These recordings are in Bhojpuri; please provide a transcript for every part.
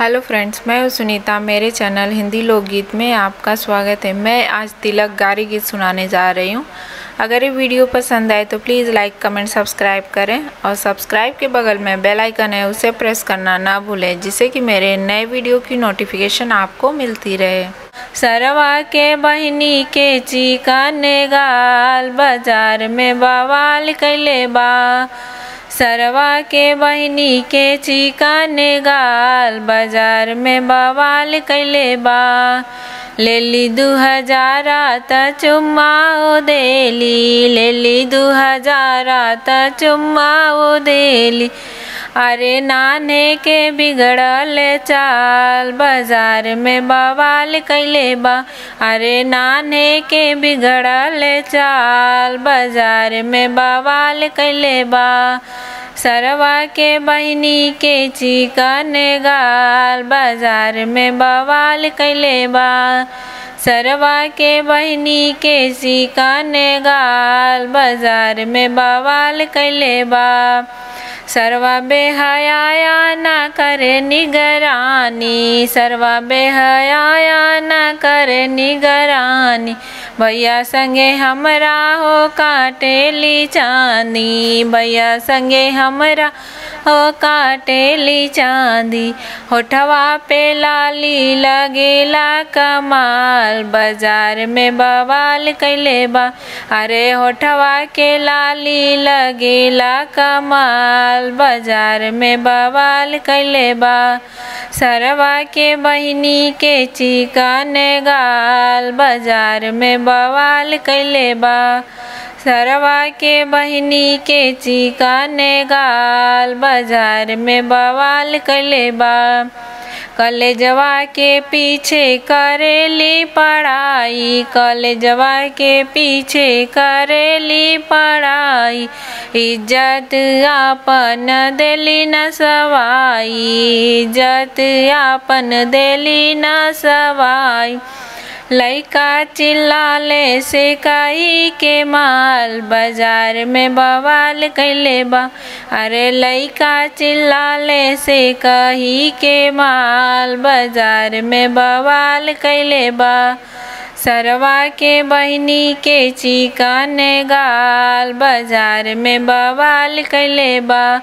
हेलो फ्रेंड्स, मैं हूँ सुनीता। मेरे चैनल हिंदी लोकगीत में आपका स्वागत है। मैं आज तिलक गारी गीत सुनाने जा रही हूँ। अगर ये वीडियो पसंद आए तो प्लीज़ लाइक कमेंट सब्सक्राइब करें और सब्सक्राइब के बगल में बेल आइकन है, उसे प्रेस करना ना भूलें, जिससे कि मेरे नए वीडियो की नोटिफिकेशन आपको मिलती रहे। सरवा के बहिनी के चिकने गाल बाजार में बवाल कैले बा। सरवा के बहिनी के चिकने गाल बाजार में बवाल कैले बा। लेली 2000 त चुम्मा ओ देली, लेली 2000 त चुम्मा ओ देली। अरे नाने के बिगड़ल चाल बाजार में बवाल कैले बा। अरे नाने के बिगड़ल चाल बाजार में बवाल कैले बा। सरवा के बहिनी के चिकने गाल बाजार में बवाल कैले बा। सरवा के बहिनी के चिकने गाल बाजार में बवाल कैले बा। सरवा बेहया ना करे निगरानी, सरवा बेहया ना करे निगरानी। भैया संगे हमरा हो काटेली चांदी, भैया संगे हमरा हो काटेली चांदी। होठवा पे लाली लगेला कमाल बाजार में बवाल कैले बा। अरे होठवा के लाली लगेला कमाल बाजार में बवाल कैले बा। सरवा के बहिनी के चिकने गाल बाजार में बवाल कैले बा। सरवा के बहिनी के चिकने गाल बाजार में बवाल कैले बा। कलेजवा के पीछे करेली पढ़ाई, कलेजवा के पीछे करेली पढ़ाई। इज्जत आपन देली न सवाई, इज्जत आपन देली न सवाई। लइका चिल्लाले से कही के माल बाजार में बवाल कैले बा। अरे लइका चिल्लाले से कही के माल बाजार में बवाल कैले बा। सरवा के बहिनी के चिकने गाल बाजार में बवाल कैले बा।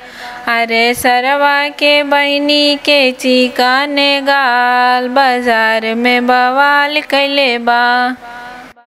अरे सरवा के बहिनी के चिकने गाल बाजार में बवाल कैले बा।